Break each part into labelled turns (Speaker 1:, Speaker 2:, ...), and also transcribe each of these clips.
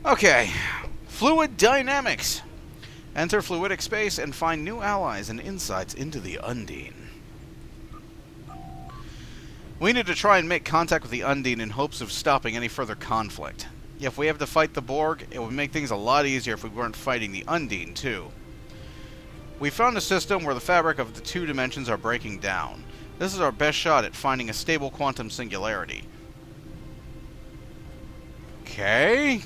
Speaker 1: Okay. Fluid dynamics. Enter fluidic space and find new allies and insights into the Undine. We need to try and make contact with the Undine in hopes of stopping any further conflict. If we have to fight the Borg, it would make things a lot easier if we weren't fighting the Undine, too. We found a system where the fabric of the two dimensions are breaking down. This is our best shot at finding a stable quantum singularity. Okay.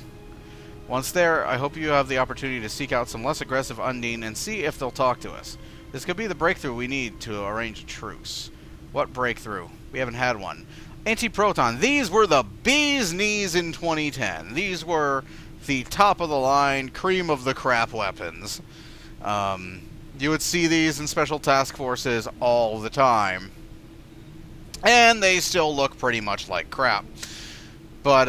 Speaker 1: Once there, I hope you have the opportunity to seek out some less aggressive Undine and see if they'll talk to us. This could be the breakthrough we need to arrange a truce. What breakthrough? We haven't had one. Anti-proton. These were the bee's knees in 2010. These were the top-of-the-line, cream-of-the-crap weapons. You would see these in special task forces all the time. And they still look pretty much like crap. But,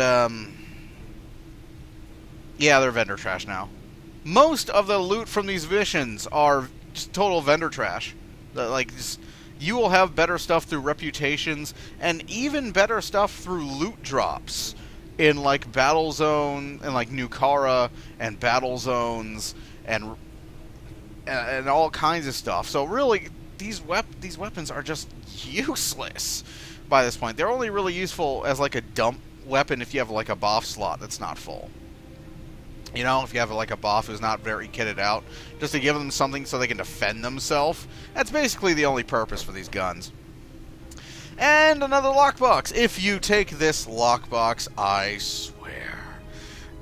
Speaker 1: yeah, they're vendor trash now. Most of the loot from these missions are just total vendor trash. Like, just, you will have better stuff through reputations, and even better stuff through loot drops in, like, Battle Zone, and, like, Nukara, and Battle Zones, and all kinds of stuff. So, really, these weapons are just useless by this point. They're only really useful as, like, a dump weapon if you have, like, a BOF slot that's not full. You know, if you have, like, a BOF who's not very kitted out, just to give them something so they can defend themselves. That's basically the only purpose for these guns. And another lockbox. If you take this lockbox, I swear,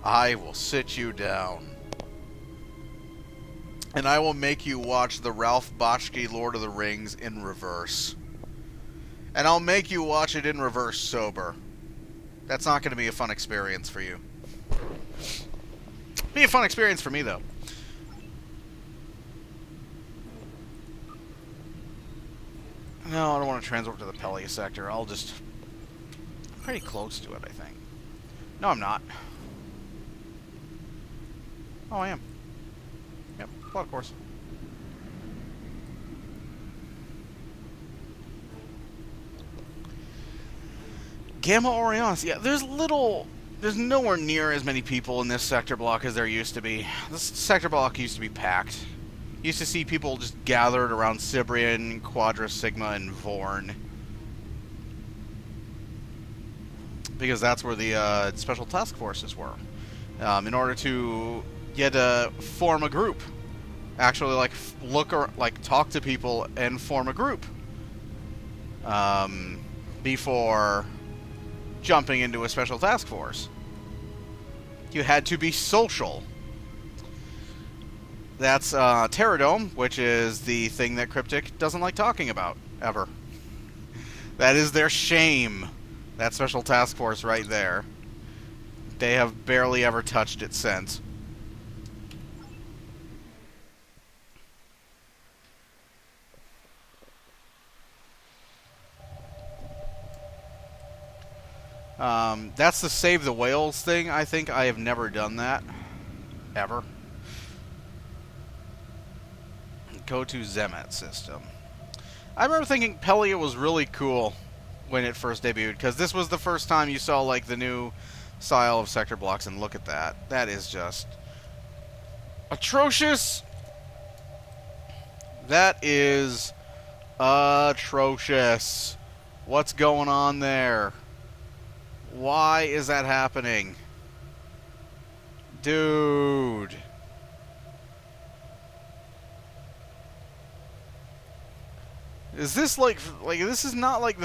Speaker 1: I will sit you down. And I will make you watch the Ralph Bakshi Lord of the Rings in reverse. And I'll make you watch it in reverse sober. That's not going to be a fun experience for you. Be a fun experience for me, though. No, I don't want to transport to the Pelia sector. I'll just... I'm pretty close to it, I think. No, I'm not. Oh, I am. Yep, plot course. Gamma Orionis. Yeah, there's nowhere near as many people in this sector block as there used to be. This sector block used to be packed. You used to see people just gathered around Cyprian, Quadra Sigma, and Vorn. Because that's where the special task forces were. In order to get form a group. Actually, like, talk to people and form a group. Before jumping into a special task force. You had to be social. That's Terradome, which is the thing that Cryptic doesn't like talking about, ever. That is their shame. That special task force right there. They have barely ever touched it since. That's the Save the Whales thing. I think I have never done that. Ever. Go to Zemet system. I remember thinking Pelia was really cool when it first debuted, because this was the first time you saw, like, the new style of sector blocks, and look at that. That is just atrocious. That is atrocious. What's going on there? Why is that happening? Dude. Is this like this is not like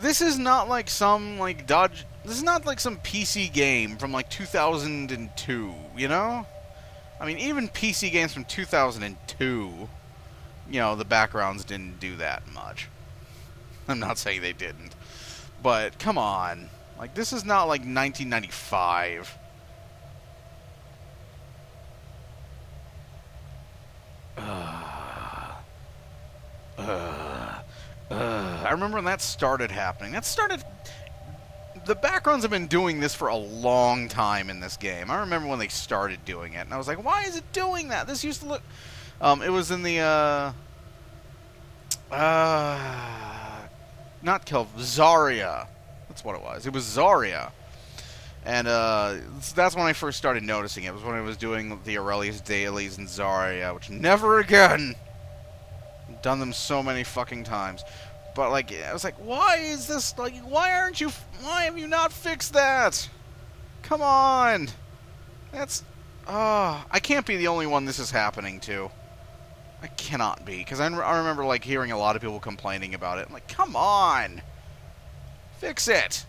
Speaker 1: this is not like some like this is not like some PC game from like 2002, you know? I mean, even PC games from 2002, you know, the backgrounds didn't do that much. I'm not saying they didn't. But, come on. Like, this is not like 1995. I remember when that started happening. The backgrounds have been doing this for a long time in this game. I remember when they started doing it, and I was like, why is it doing that? This used to look... it was in the, not Zarya. That's what it was. It was Zarya. And that's when I first started noticing it. It was when I was doing the Aurelius dailies and Zarya, which never again. I've done them so many fucking times. But, like, I was like, why is this, like, why have you not fixed that? Come on. That's, I can't be the only one this is happening to. I cannot be, because I remember, like, hearing a lot of people complaining about it. I'm like, come on. Fix it.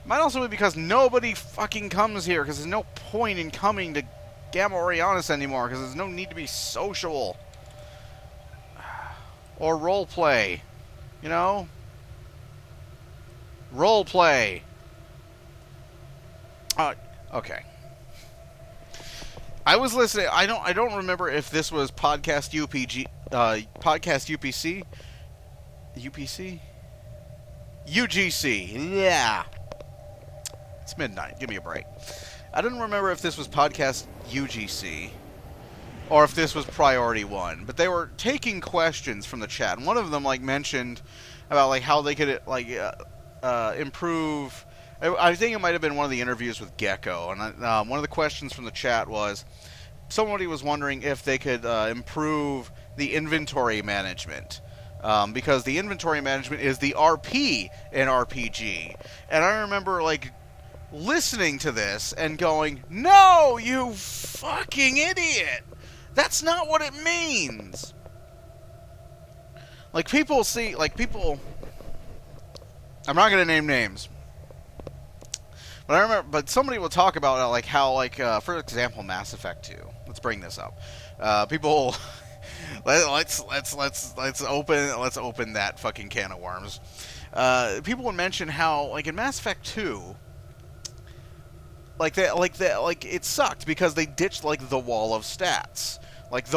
Speaker 1: Might also be because nobody fucking comes here, because there's no point in coming to Gamma Orionis anymore, because there's no need to be social. Or roleplay. You know? Roleplay. Okay. I was listening, I don't remember if this was Podcast Podcast UPC? UPC? UGC. Yeah. It's midnight. Give me a break. I didn't remember if this was Podcast UGC or if this was Priority 1, but they were taking questions from the chat, and one of them, like, mentioned about, like, how they could, like, improve. I think it might have been one of the interviews with Gecko, and one of the questions from the chat was, somebody was wondering if they could improve the inventory management. Because the inventory management is the RP in RPG. And I remember, like, listening to this and going, no, you fucking idiot! That's not what it means! Like, people see, like, people... I'm not going to name names. But I remember, but somebody will talk about, like, how, like, for example, Mass Effect 2. Let's bring this up. People... let's open that fucking can of worms. People would mention how, like, in Mass Effect 2, like it sucked because they ditched, like, the wall of stats. Like,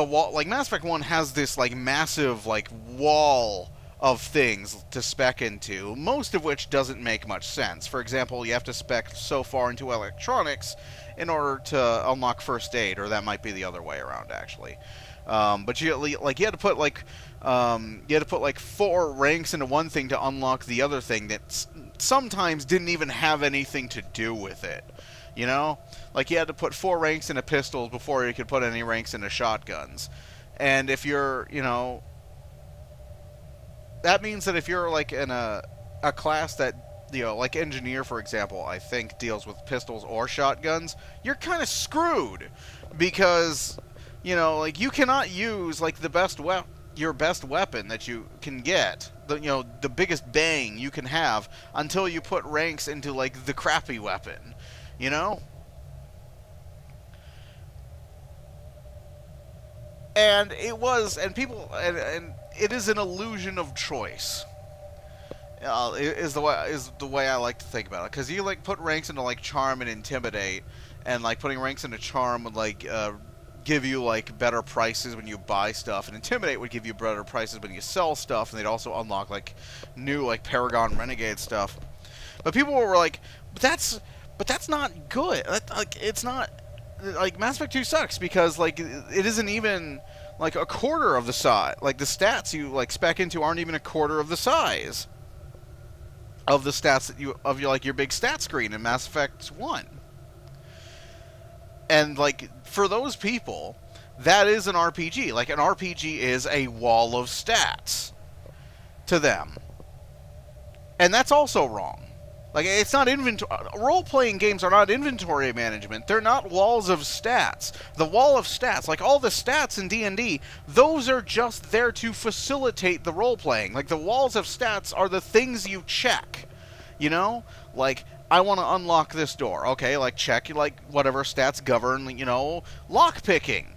Speaker 1: Mass Effect 1 has this, like, massive, like, wall of things to spec into, most of which doesn't make much sense. For example, you have to spec so far into electronics in order to unlock first aid, or that might be the other way around, actually. But you had to put like 4 ranks into one thing to unlock the other thing that sometimes didn't even have anything to do with it. You know, like you had to put 4 ranks into pistols before you could put any ranks into shotguns. And if you're, you know, that means that if you're like in a class that, you know, like engineer, for example, I think deals with pistols or shotguns, you're kind of screwed because, you know, like, you cannot use, like, your best weapon that you can get, the biggest bang you can have, until you put ranks into, like, the crappy weapon, you know? And it was, and it is an illusion of choice. Is the way I like to think about it, because you, like, put ranks into, like, Charm and Intimidate, and, like, putting ranks into Charm would, like, give you, like, better prices when you buy stuff, and Intimidate would give you better prices when you sell stuff, and they'd also unlock, like, new, like, Paragon Renegade stuff. But people were like, but that's not good. Like, it's not, like, Mass Effect 2 sucks because, like, it isn't even, like, a quarter of the size. Like, the stats you, like, spec into aren't even a quarter of the size of the stats that your big stat screen in Mass Effect 1. And, like, for those people, that is an RPG. Like, an RPG is a wall of stats to them. And that's also wrong. Like, it's not inventory. Role-playing games are not inventory management. They're not walls of stats. The wall of stats, like all the stats in D&D, those are just there to facilitate the role-playing. Like, the walls of stats are the things you check. You know? Like, I want to unlock this door. Okay, like, check, like, whatever stats govern, you know, lock-picking.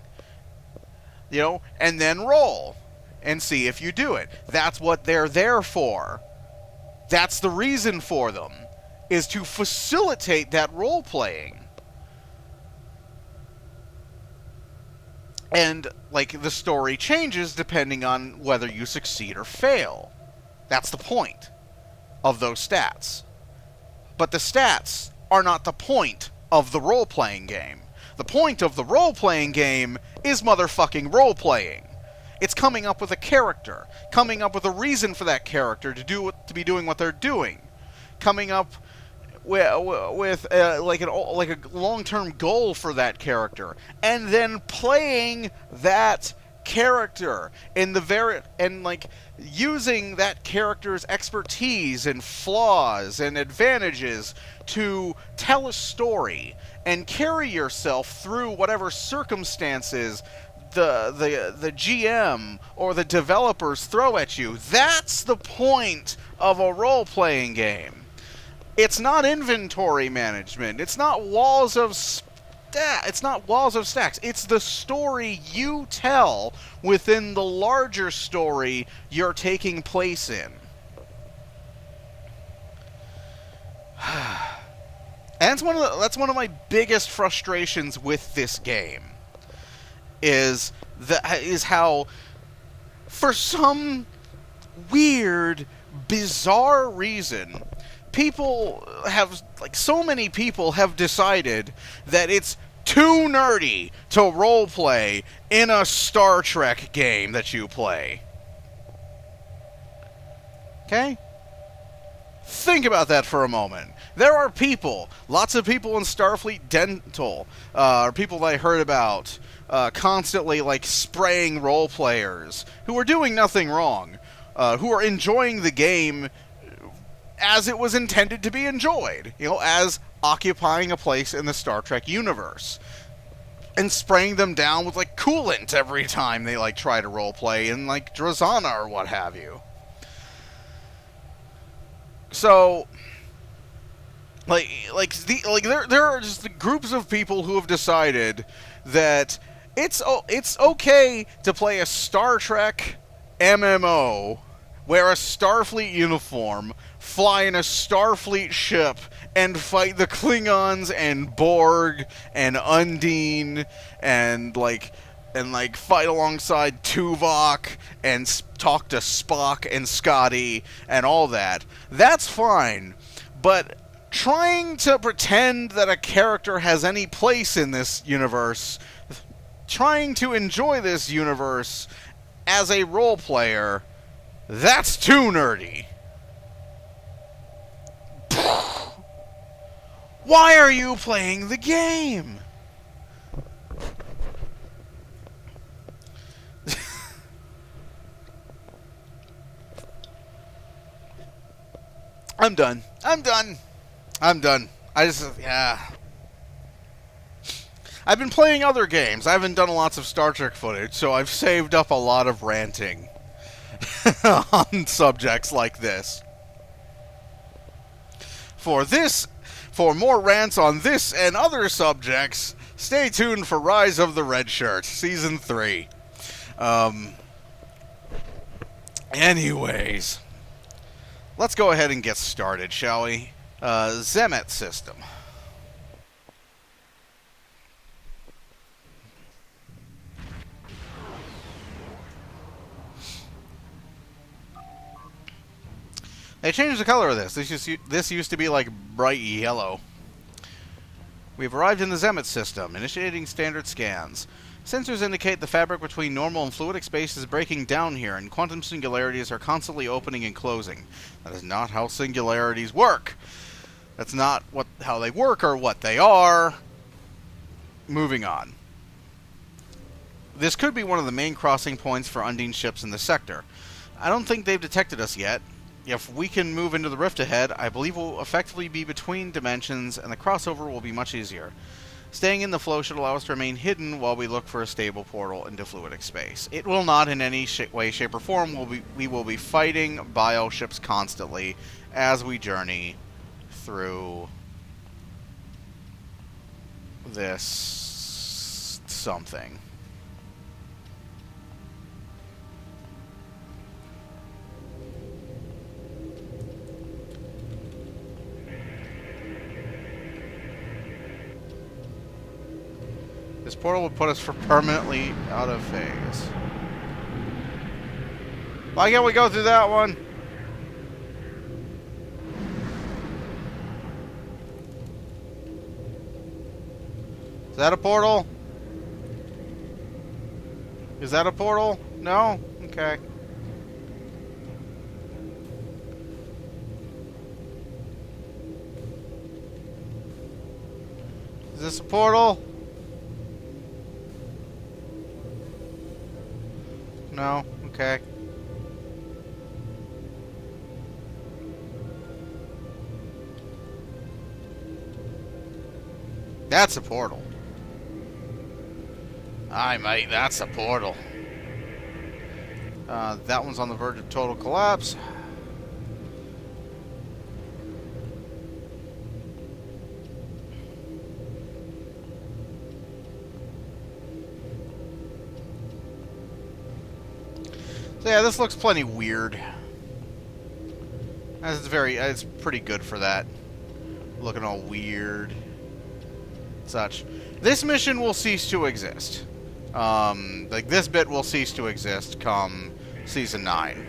Speaker 1: You know? And then roll. And see if you do it. That's what they're there for. That's the reason for them, is to facilitate that role-playing. And, like, the story changes depending on whether you succeed or fail. That's the point of those stats. But the stats are not the point of the role-playing game. The point of the role-playing game is motherfucking role-playing. It's coming up with a character, coming up with a reason for that character to be doing what they're doing, coming up with like a long-term goal for that character, and then playing that character in the like using that character's expertise and flaws and advantages to tell a story and carry yourself through whatever circumstances the GM or the developers throw at you. That's the point of a role-playing game. It's not inventory management. It's not walls of stacks. It's the story you tell within the larger story you're taking place in. And that's one of my biggest frustrations with this game. Is how, for some weird, bizarre reason, so many people have decided that it's too nerdy to roleplay in a Star Trek game that you play. Okay? Think about that for a moment. There are lots of people in Starfleet Dental, people that I heard about, constantly like spraying role players who are doing nothing wrong, who are enjoying the game as it was intended to be enjoyed, as occupying a place in the Star Trek universe, and spraying them down with like coolant every time they like try to role play in like Drazana or what have you. So there are just the groups of people who have decided that it's okay to play a Star Trek MMO, wear a Starfleet uniform, fly in a Starfleet ship, and fight the Klingons and Borg and Undine and fight alongside Tuvok and talk to Spock and Scotty and all that. That's fine, but trying to pretend that a character has any place in this universe, trying to enjoy this universe as a role player, that's too nerdy. Why are you playing the game? I'm done. I've been playing other games. I haven't done lots of Star Trek footage, so I've saved up a lot of ranting on subjects like this. For more rants on this and other subjects, stay tuned for Rise of the Red Shirt, Season 3. Anyways, let's go ahead and get started, shall we? Zemet system. They changed the color of this. This used to be like bright yellow. We've arrived in the Zemet system, initiating standard scans. Sensors indicate the fabric between normal and fluidic space is breaking down here, and quantum singularities are constantly opening and closing. That is not how singularities work. That's not how they work or what they are. Moving on. This could be one of the main crossing points for Undine ships in the sector. I don't think they've detected us yet. If we can move into the rift ahead, I believe we'll effectively be between dimensions, and the crossover will be much easier. Staying in the flow should allow us to remain hidden while we look for a stable portal into fluidic space. It will not in any way, shape, or form. We will be fighting bioships constantly as we journey through this something. This portal would put us permanently out of phase. Why can't we go through that one? Is that a portal? Is that a portal? No? Okay. this a portal? No? Okay. That's a portal. Aye, mate, that's a portal. That one's on the verge of total collapse. So yeah, this looks plenty weird. It's pretty good for that. Looking all weird. Such. This mission will cease to exist. Like, this bit will cease to exist come Season 9.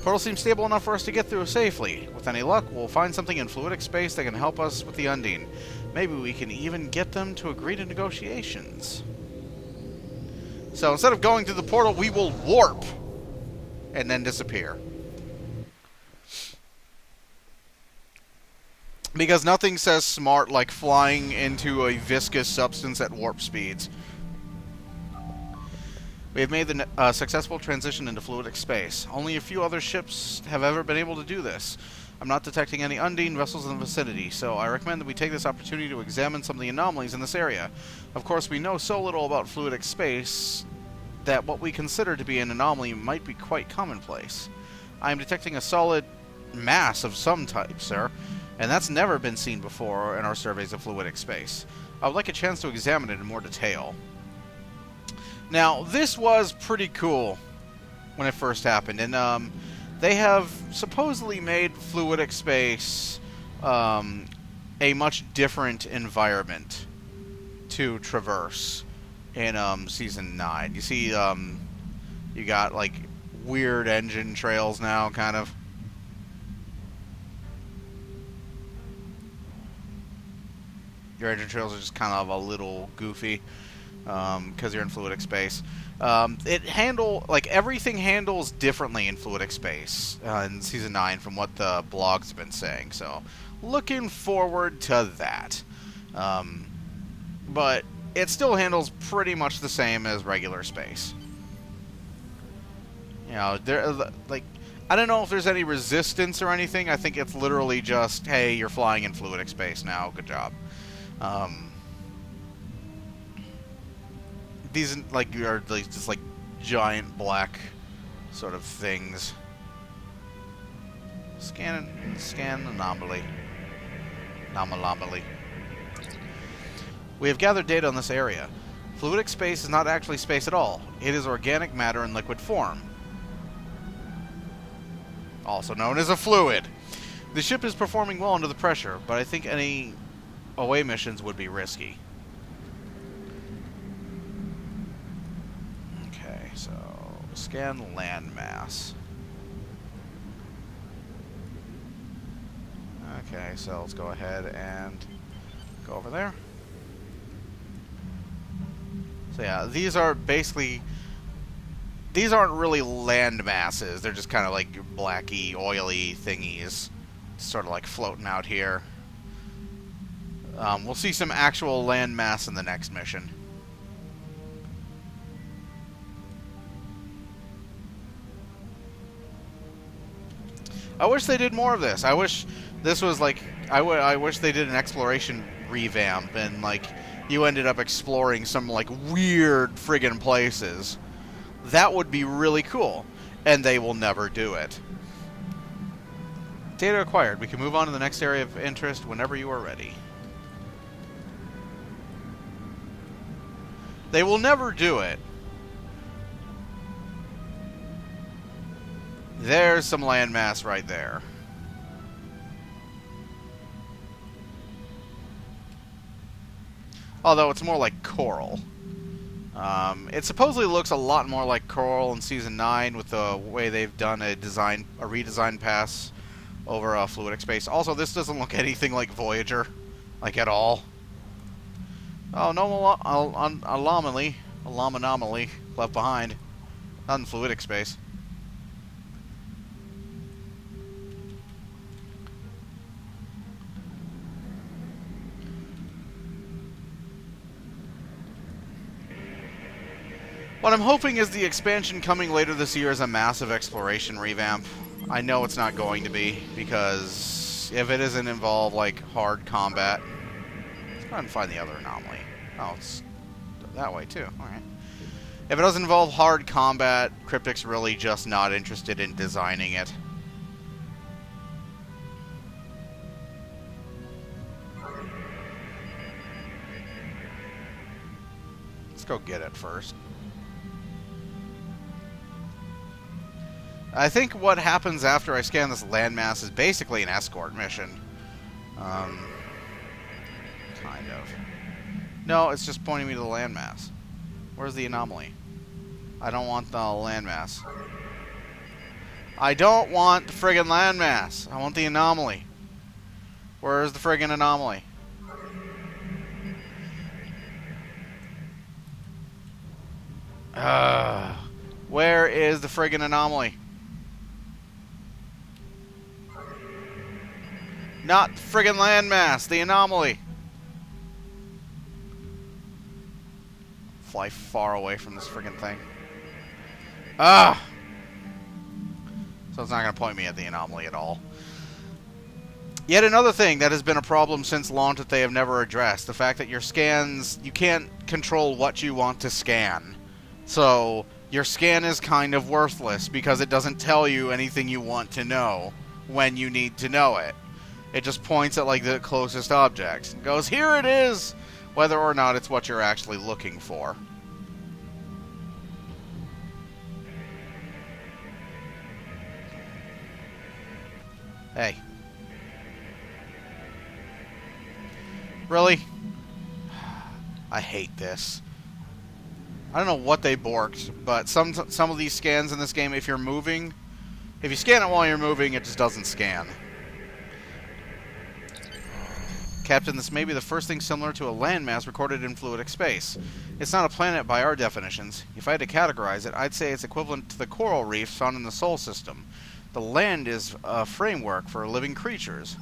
Speaker 1: Portal seems stable enough for us to get through safely. With any luck, we'll find something in fluidic space that can help us with the Undine. Maybe we can even get them to agree to negotiations. So instead of going through the portal, we will warp and then disappear. Because nothing says smart like flying into a viscous substance at warp speeds. We have made the successful transition into fluidic space. Only a few other ships have ever been able to do this. I'm not detecting any Undine vessels in the vicinity, so I recommend that we take this opportunity to examine some of the anomalies in this area. Of course, we know so little about fluidic space that what we consider to be an anomaly might be quite commonplace. I am detecting a solid mass of some type, sir, and that's never been seen before in our surveys of fluidic space. I would like a chance to examine it in more detail. Now, this was pretty cool when it first happened, and they have supposedly made fluidic space a much different environment to traverse in Season 9. You see, you got, like, weird engine trails now, kind of. Your engine trails are just kind of a little goofy because you're in fluidic space. Everything handles differently in fluidic space in Season 9 from what the blogs have been saying. So, looking forward to that. But it still handles pretty much the same as regular space. You know, I don't know if there's any resistance or anything. I think it's literally just, hey, you're flying in fluidic space now. Good job. These are just like giant black sort of things. Scan anomaly. Anomaly. We have gathered data on this area. Fluidic space is not actually space at all. It is organic matter in liquid form, also known as a fluid. The ship is performing well under the pressure, but I think any away missions would be risky. Okay, so scan landmass. Okay, so let's go ahead and go over there. So yeah, these aren't really land masses. They're just kind of like blacky, oily thingies, sort of like floating out here. We'll see some actual land mass in the next mission. I wish they did more of this. I wish this was like... I wish they did an exploration revamp and, like, you ended up exploring some, like, weird friggin' places. That would be really cool. And they will never do it. Data acquired. We can move on to the next area of interest whenever you are ready. They will never do it. There's some landmass right there. Although it's more like coral. It supposedly looks a lot more like coral in Season 9 with the way they've done a redesign pass over fluidic space. Also, this doesn't look anything like Voyager, like at all. Oh, no anomaly left behind. Not in fluidic space. What I'm hoping is the expansion coming later this year is a massive exploration revamp. I know it's not going to be, because if it doesn't involve, like, hard combat... Let's try and find the other anomaly. Oh, it's that way, too. Alright. If it doesn't involve hard combat, Cryptic's really just not interested in designing it. Let's go get it first. I think what happens after I scan this landmass is basically an escort mission. Kind of. No, it's just pointing me to the landmass. Where's the anomaly? I don't want the landmass. I don't want the friggin' landmass. I want the anomaly. Where's the friggin' anomaly? Where is the friggin' anomaly? Not friggin' landmass, the anomaly. Fly far away from this friggin' thing. Ah! So it's not going to point me at the anomaly at all. Yet another thing that has been a problem since launch that they have never addressed. The fact that your scans, you can't control what you want to scan. So your scan is kind of worthless because it doesn't tell you anything you want to know when you need to know it. It just points at, like, the closest object. It goes, here it is! Whether or not it's what you're actually looking for. Hey. Really? I hate this. I don't know what they borked, but some of these scans in this game, if you're moving, if you scan it while you're moving, it just doesn't scan. Captain, this may be the first thing similar to a landmass recorded in fluidic space. It's not a planet by our definitions. If I had to categorize it, I'd say it's equivalent to the coral reefs found in the Sol system. The land is a framework for living creatures.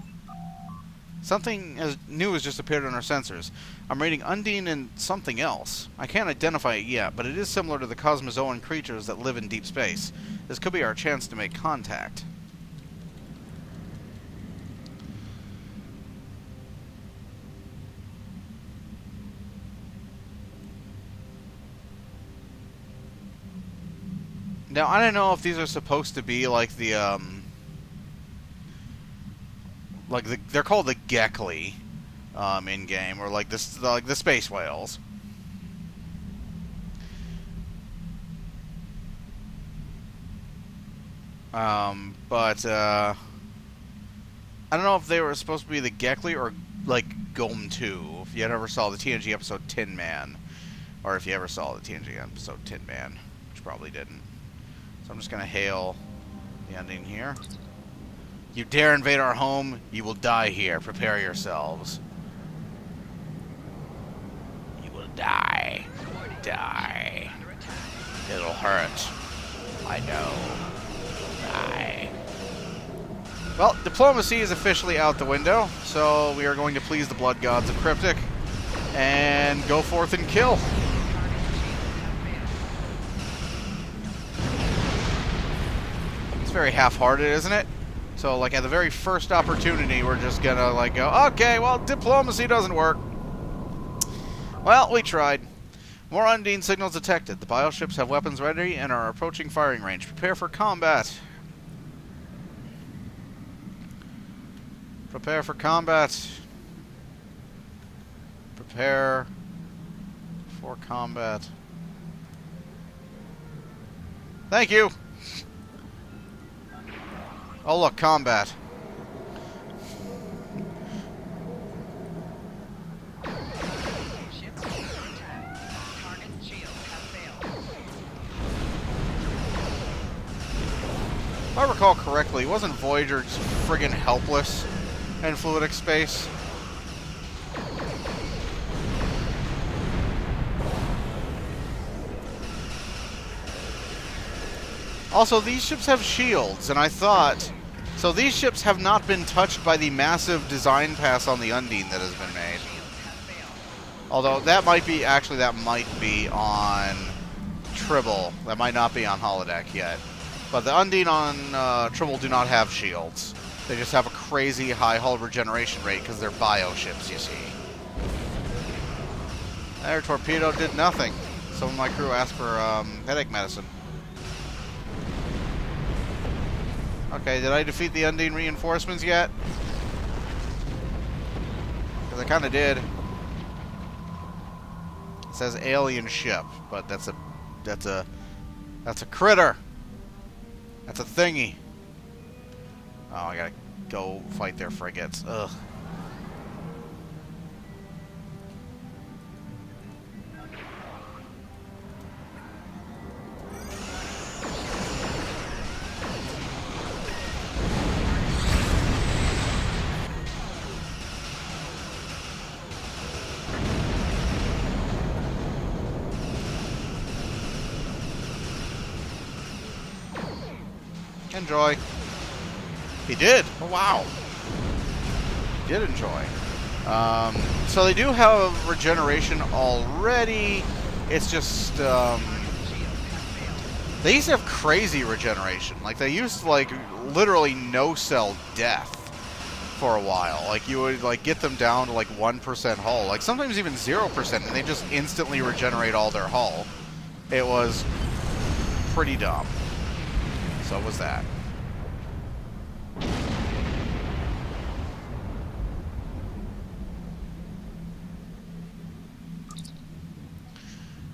Speaker 1: Something new has just appeared on our sensors. I'm reading Undine and something else. I can't identify it yet, but it is similar to the cosmozoan creatures that live in deep space. This could be our chance to make contact. Now, I don't know if these are supposed to be like the, they're called the Gekli, in-game, or like the space whales. But, I don't know if they were supposed to be the Gekli or, like, Gom 2, if you ever saw the TNG episode Tin Man. Or if you ever saw the TNG episode Tin Man, which you probably didn't. So I'm just going to hail the Undine here. You dare invade our home, you will die here. Prepare yourselves. You will die. Die. It'll hurt. I know. Die. Well, diplomacy is officially out the window, so we are going to please the blood gods of Cryptic and go forth and kill. It's very half-hearted, isn't it? So, like, at the very first opportunity, we're just gonna, like, go, okay, well, diplomacy doesn't work. Well, we tried. More Undine signals detected. The bioships have weapons ready and are approaching firing range. Prepare for combat. Prepare for combat. Prepare for combat. Thank you. Oh, look, combat. If I recall correctly, wasn't Voyager just friggin' helpless in fluidic space? Also, these ships have shields, and I thought... So these ships have not been touched by the massive design pass on the Undine that has been made. Although, that might be... Actually, that might be on Tribble that might not be on holodeck yet. But the Undine on Tribble do not have shields. They just have a crazy high hull regeneration rate because they're bio ships, you see. Their torpedo did nothing. Some of my crew asked for headache medicine. Okay, did I defeat the Undine reinforcements yet? Because I kind of did. It says alien ship, but that's a critter. That's a thingy. Oh, I gotta go fight their frigates. Ugh. Enjoy. He did. Oh, wow. He did enjoy. So they do have regeneration already. It's just they used to have crazy regeneration. Like they used to, like, literally no cell death for a while. Like you would like get them down to like 1% hull, like sometimes even 0%, and they just instantly regenerate all their hull. It was pretty dumb. So was that.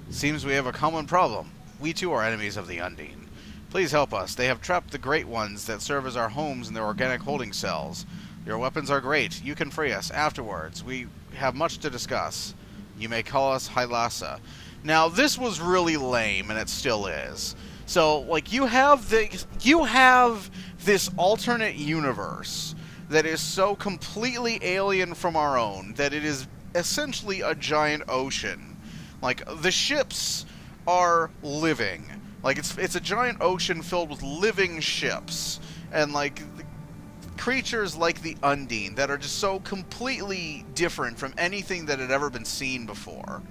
Speaker 1: Seems we have a common problem. We too are enemies of the Undine. Please help us. They have trapped the Great Ones that serve as our homes in their organic holding cells. Your weapons are great. You can free us afterwards. We have much to discuss. You may call us Hylasa. Now, this was really lame, and it still is. So, like, you have this alternate universe that is so completely alien from our own that it is essentially a giant ocean. Like, the ships are living. Like, it's a giant ocean filled with living ships. And, like, creatures like the Undine that are just so completely different from anything that had ever been seen before.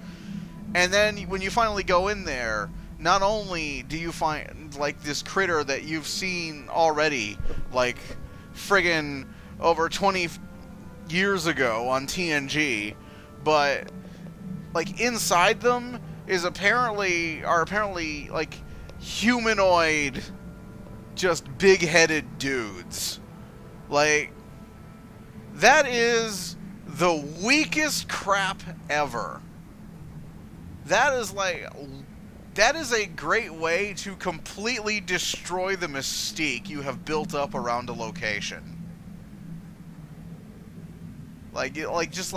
Speaker 1: And then when you finally go in there, not only do you find, like, this critter that you've seen already, like, friggin' over 20 years ago on TNG, but, like, inside them are apparently, like, humanoid, just big-headed dudes. Like, that is the weakest crap ever. That is a great way to completely destroy the mystique you have built up around a location. Just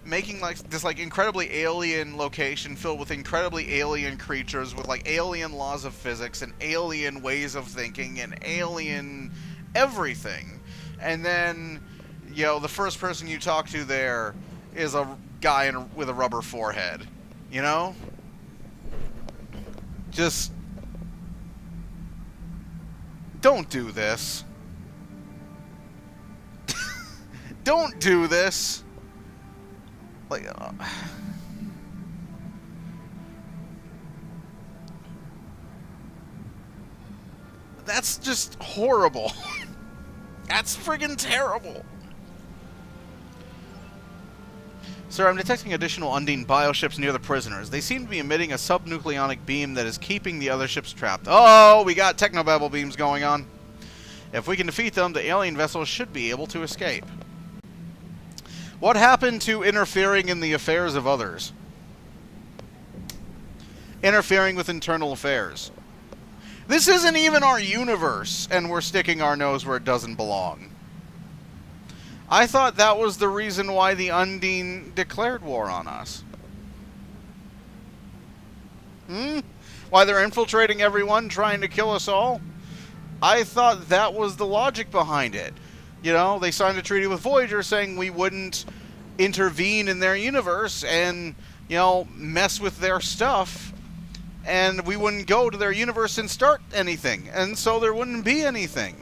Speaker 1: making, like, this, like, incredibly alien location filled with incredibly alien creatures with, like, alien laws of physics and alien ways of thinking and alien everything. And then, you know, the first person you talk to there is a guy with a rubber forehead. You know? Just don't do this. Don't do this. Like, that's just horrible. That's friggin' terrible. Sir, I'm detecting additional Undine bioships near the prisoners. They seem to be emitting a subnucleonic beam that is keeping the other ships trapped. Oh, we got technobabble beams going on. If we can defeat them, the alien vessels should be able to escape. What happened to interfering in the affairs of others? Interfering with internal affairs. This isn't even our universe, and we're sticking our nose where it doesn't belong. I thought that was the reason why the Undine declared war on us. Why they're infiltrating everyone, trying to kill us all? I thought that was the logic behind it. You know, they signed a treaty with Voyager saying we wouldn't intervene in their universe and, you know, mess with their stuff. And we wouldn't go to their universe and start anything. And so there wouldn't be anything.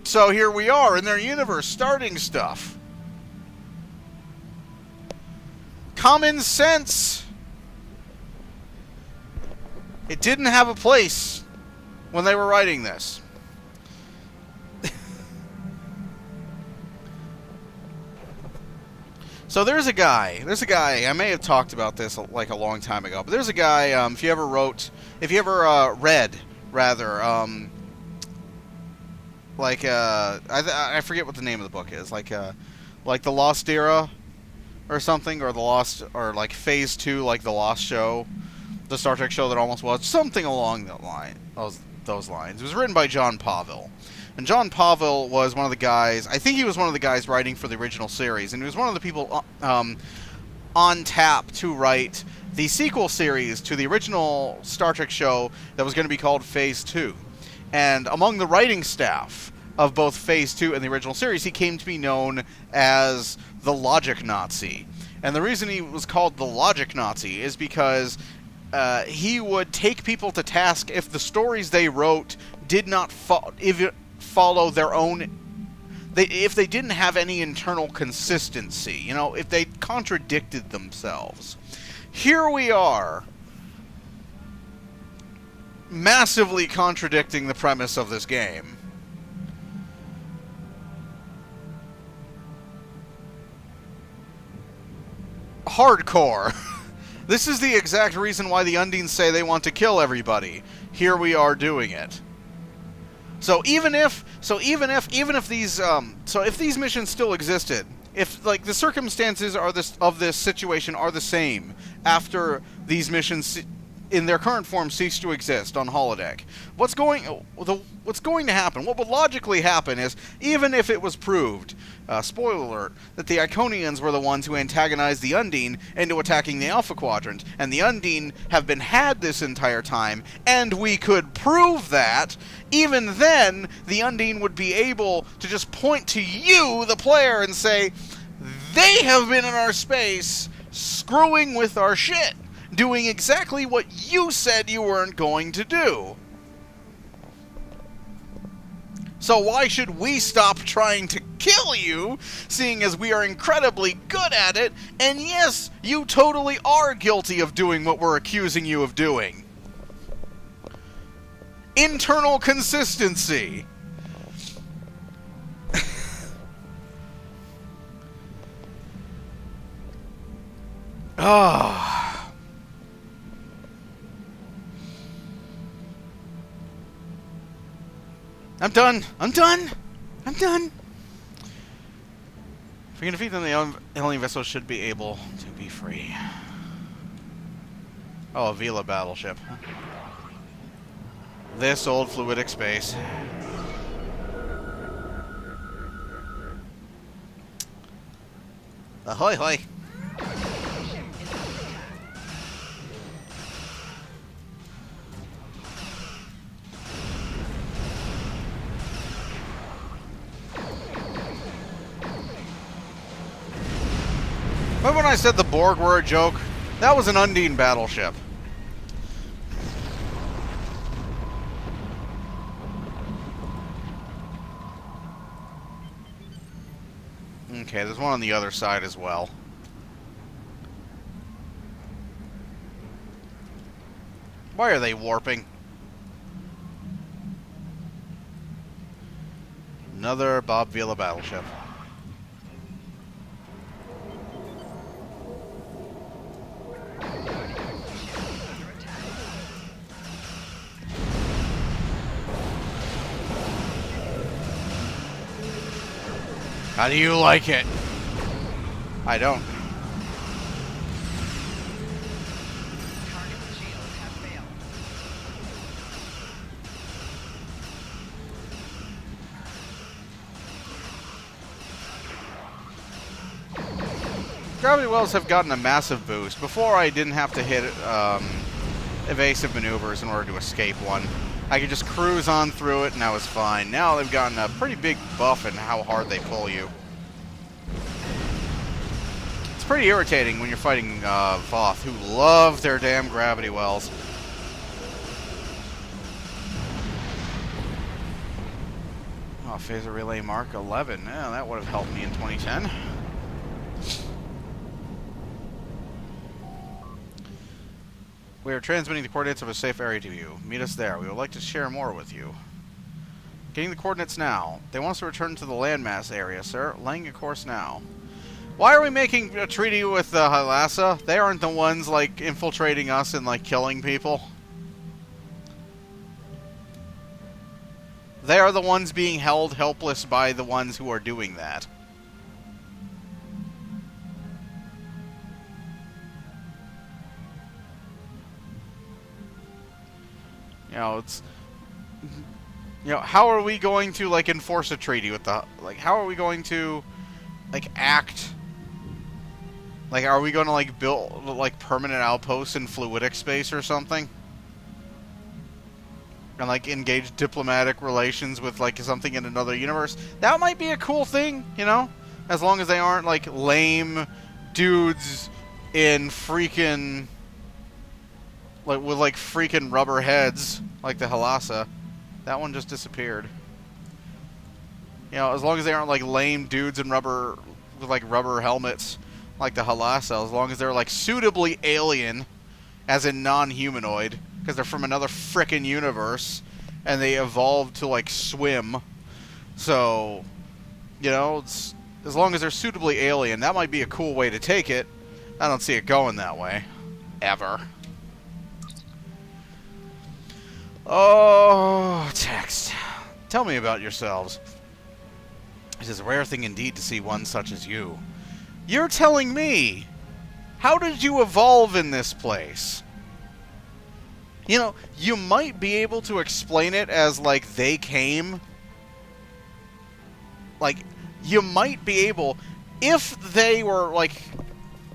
Speaker 1: So here we are in their universe starting stuff. Common sense. It didn't have a place when they were writing this. So there's a guy, I may have talked about this like a long time ago, but there's a guy, if you ever read, I forget what the name of the book is, like The Lost Era, or something, or like Phase 2, like The Lost Show, the Star Trek show that almost was, something along those lines. It was written by John Pavil. And John Pavil was one of the guys, I think he was one of the guys writing for the original series, and he was one of the people on tap to write the sequel series to the original Star Trek show that was going to be called Phase 2. And among the writing staff of both Phase 2 and the original series, he came to be known as the Logic Nazi. And the reason he was called the Logic Nazi is because he would take people to task if the stories they wrote did not follow their own, if they didn't have any internal consistency, you know, if they contradicted themselves. Here we are, massively contradicting the premise of this game. Hardcore. This is the exact reason why the Undines say they want to kill everybody. Here we are doing it. So if these missions still existed, if like the circumstances of this situation are the same after these missions in their current form cease to exist on holodeck, what's going to happen? What would logically happen is, even if it was proved, spoiler alert, that the Iconians were the ones who antagonized the Undine into attacking the Alpha Quadrant, and the Undine have been had this entire time, and we could prove that, even then, the Undine would be able to just point to you, the player, and say, they have been in our space, screwing with our shit, doing exactly what you said you weren't going to do. So why should we stop trying to kill you, seeing as we are incredibly good at it, and yes, you totally are guilty of doing what we're accusing you of doing. Internal consistency. Ah. I'm done. If we can defeat them, the alien vessel should be able to be free. Oh, a Vila battleship. This old fluidic space. Ahoy hoy! Remember when I said the Borg were a joke? That was an Undine battleship. Okay, there's one on the other side as well. Why are they warping? Another Bob Vila battleship. How do you like it? I don't. Gravity wells have gotten a massive boost. Before, I didn't have to hit evasive maneuvers in order to escape one. I could just cruise on through it and I was fine. Now they've gotten a pretty big buff in how hard they pull you. It's pretty irritating when you're fighting Voth, who love their damn gravity wells. Oh, Phaser Relay Mark 11. Yeah, that would have helped me in 2010. We are transmitting the coordinates of a safe area to you. Meet us there. We would like to share more with you. Getting the coordinates now. They want us to return to the landmass area, sir. Laying a course now. Why are we making a treaty with Halassa? They aren't the ones, like, infiltrating us and, like, killing people. They are the ones being held helpless by the ones who are doing that. You know, it's... You know, how are we going to, like, enforce a treaty with the... Like, how are we going to, like, act... Like, are we going to, like, build, like, permanent outposts in fluidic space or something? And, like, engage diplomatic relations with, like, something in another universe? That might be a cool thing, you know? As long as they aren't, like, lame dudes in freaking... Like, with, like, freaking rubber heads, like the Halassa. That one just disappeared. You know, as long as they aren't, like, lame dudes in rubber... With, like, rubber helmets, like the Halassa. As long as they're, like, suitably alien, as in non-humanoid... Because they're from another frickin' universe, and they evolved to, like, swim. So, you know, it's, as long as they're suitably alien, that might be a cool way to take it. I don't see it going that way. Ever. Oh, text. Tell me about yourselves. It is a rare thing indeed to see one such as you. You're telling me? How did you evolve in this place? You know, you might be able to explain it as, like, they came. Like, you might be able... If they were, like,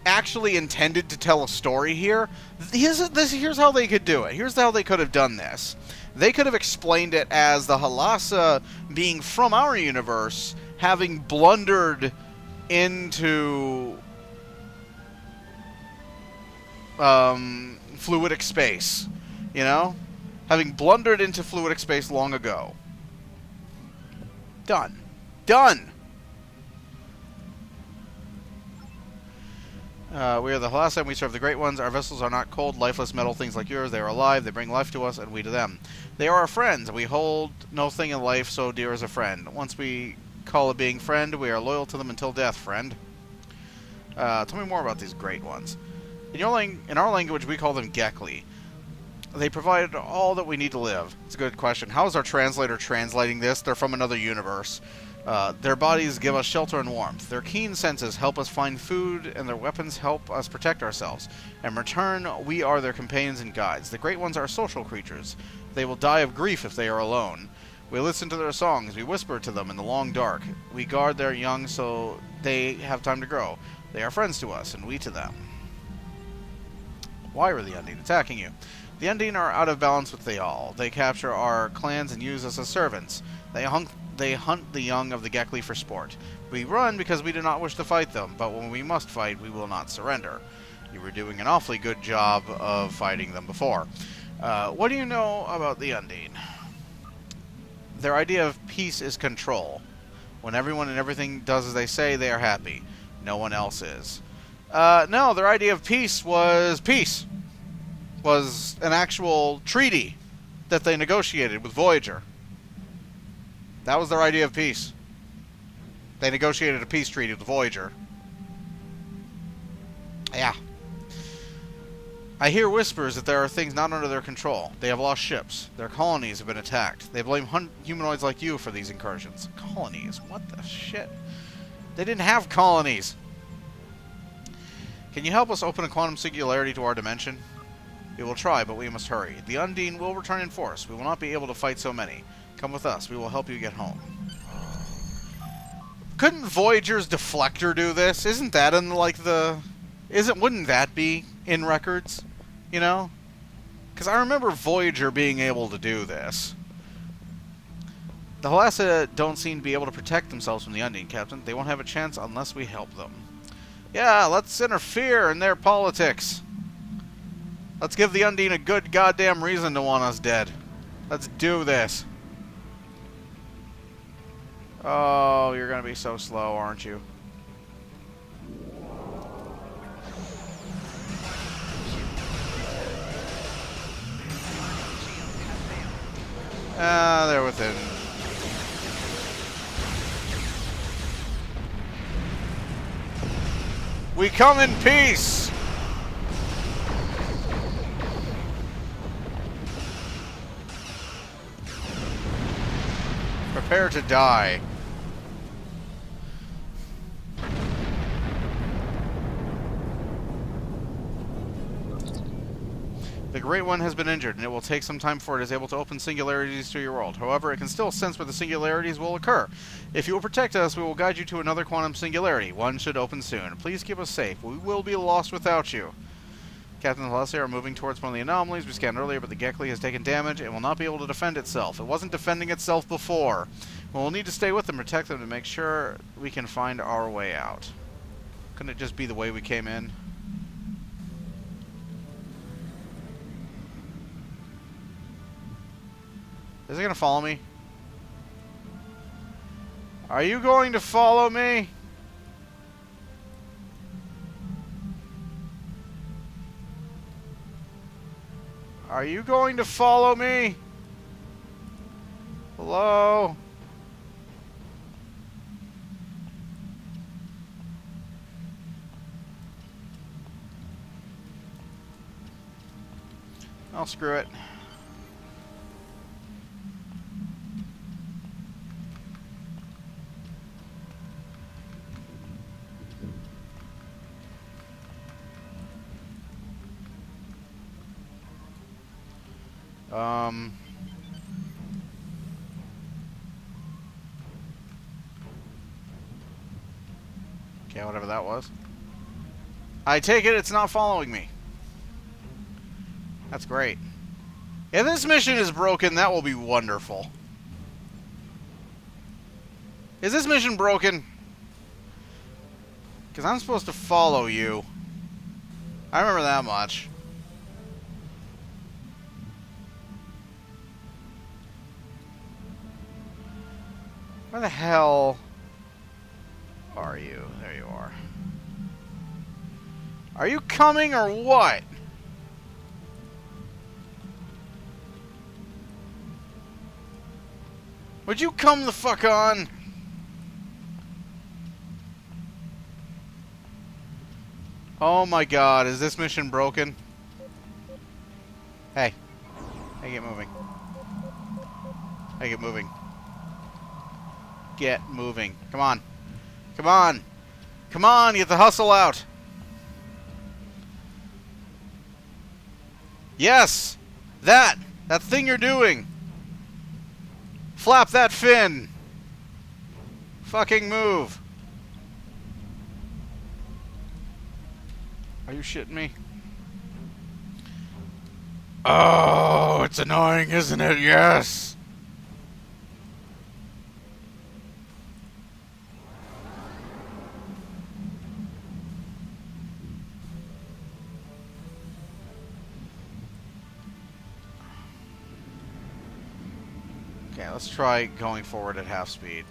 Speaker 1: actually intended to tell a story here, here's how they could do it. Here's how they could have done this. They could have explained it as the Halassa being from our universe, having blundered into... fluidic space. You know? Having blundered into fluidic space long ago. Done. Done! We are the Halassa and we serve the Great Ones. Our vessels are not cold, lifeless metal things like yours. They are alive, they bring life to us, and we to them. They are our friends, and we hold no thing in life so dear as a friend. Once we call a being friend, we are loyal to them until death, friend. Tell me more about these Great Ones. In our language, we call them Gekli. They provide all that we need to live. It's a good question. How is our translator translating this? They're from another universe. Their bodies give us shelter and warmth. Their keen senses help us find food, and their weapons help us protect ourselves. In return, we are their companions and guides. The Great Ones are social creatures. They will die of grief if they are alone. We listen to their songs. We whisper to them in the long dark. We guard their young so they have time to grow. They are friends to us, and we to them. Why were the Undine attacking you? The Undine are out of balance with the all. They capture our clans and use us as servants. They hunt the young of the Gekli for sport. We run because we do not wish to fight them, but when we must fight, we will not surrender. You were doing an awfully good job of fighting them before. What do you know about the Undine? Their idea of peace is control. When everyone and everything does as they say, they are happy. No one else is. No, their idea of peace was peace. Was an actual treaty that they negotiated with Voyager. That was their idea of peace. They negotiated a peace treaty with Voyager. Yeah. I hear whispers that there are things not under their control. They have lost ships. Their colonies have been attacked. They blame humanoids like you for these incursions. Colonies? What the shit? They didn't have colonies. Can you help us open a quantum singularity to our dimension? We will try, but we must hurry. The Undine will return in force. We will not be able to fight so many. Come with us. We will help you get home. Couldn't Voyager's deflector do this? Isn't that in, like, the... Wouldn't that be in records? You know? Because I remember Voyager being able to do this. The Halassa don't seem to be able to protect themselves from the Undine, Captain. They won't have a chance unless we help them. Yeah, let's interfere in their politics. Let's give the Undine a good goddamn reason to want us dead. Let's do this. Oh, you're gonna be so slow, aren't you? They're within. We come in peace! Prepare to die. The Great One has been injured, and it will take some time before it is able to open singularities to your world. However, it can still sense where the singularities will occur. If you will protect us, we will guide you to another quantum singularity. One should open soon. Please keep us safe. We will be lost without you. Captain and Celestia are moving towards one of the anomalies we scanned earlier, but the Gekli has taken damage and will not be able to defend itself. It wasn't defending itself before. We'll need to stay with them, protect them, to make sure we can find our way out. Couldn't it just be the way we came in? Is it going to follow me? Are you going to follow me? Are you going to follow me? Hello? Oh, screw it. Okay, whatever that was. I take it it's not following me. That's great. If this mission is broken, that will be wonderful. Is this mission broken? Because I'm supposed to follow you. I remember that much. Where the hell are you? There you are. Are you coming or what? Would you come the fuck on? Oh my god, is this mission broken? Hey. Hey, get moving. Hey, get moving. Get moving. Come on. Come on. Come on, get the hustle out. Yes! That thing you're doing. Flap that fin. Fucking move. Are you shitting me? Oh, it's annoying, isn't it? Yes. Okay, let's try going forward at half speed.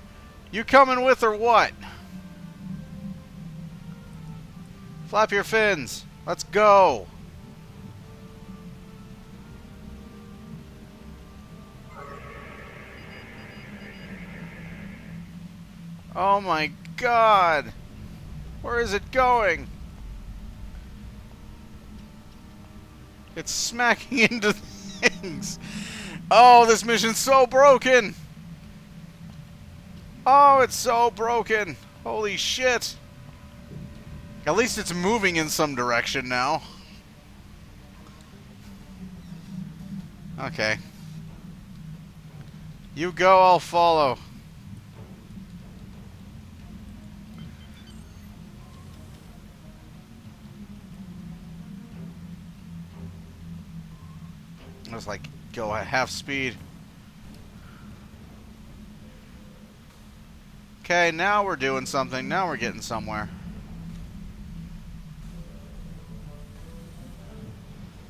Speaker 1: You coming with or what? Flap your fins. Let's go. Oh my god. Where is it going? It's smacking into things. Oh, this mission's so broken. Oh, it's so broken. Holy shit. At least it's moving in some direction now. Okay. You go, I'll follow. I was like, go at half speed. Okay, now we're doing something. Now we're getting somewhere.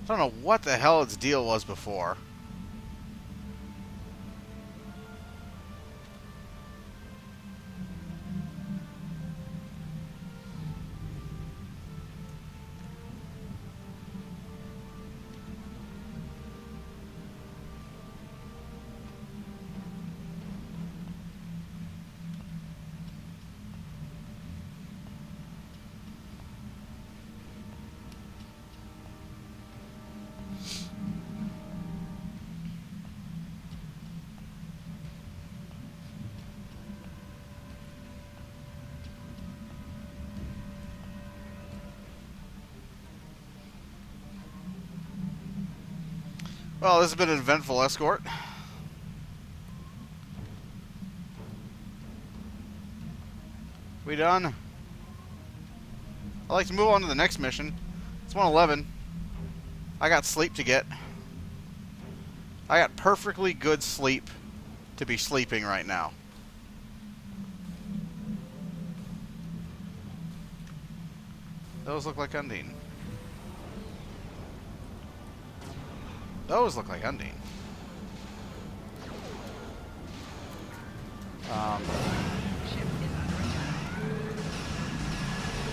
Speaker 1: I don't know what the hell its deal was before. Well, this has been an eventful escort. We done? I'd like to move on to the next mission. It's 111. I got sleep to get. I got perfectly good sleep to be sleeping right now. Those look like Undine. Those look like Undine.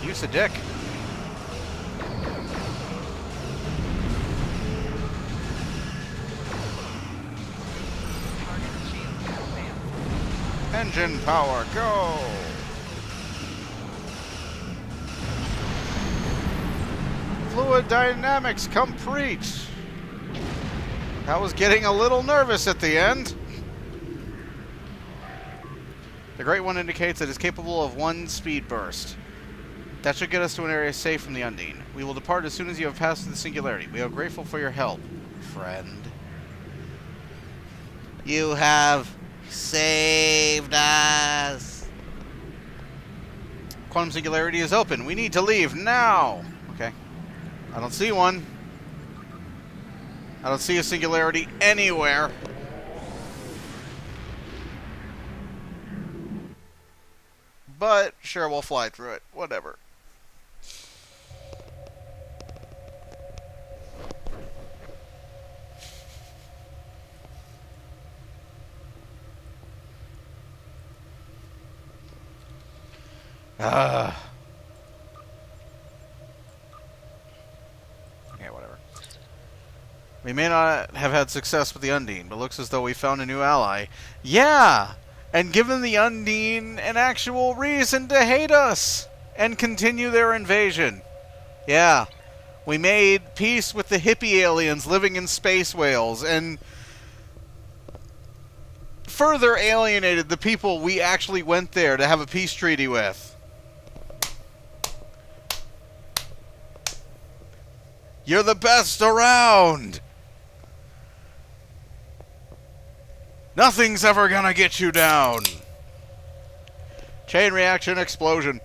Speaker 1: Use a dick. Engine power, go! Fluid dynamics complete. I was getting a little nervous at the end. The Great One indicates it is capable of 1 speed burst. That should get us to an area safe from the Undine. We will depart as soon as you have passed through the singularity. We are grateful for your help, friend. You have saved us. Quantum singularity is open. We need to leave now. Okay. I don't see one. I don't see a singularity anywhere. But, sure, we'll fly through it. Whatever. Yeah, whatever. We may not have had success with the Undine, but looks as though we found a new ally. Yeah! And given the Undine an actual reason to hate us and continue their invasion. Yeah. We made peace with the hippie aliens living in space whales and further alienated the people we actually went there to have a peace treaty with. You're the best around! Nothing's ever gonna get you down! Chain reaction explosion.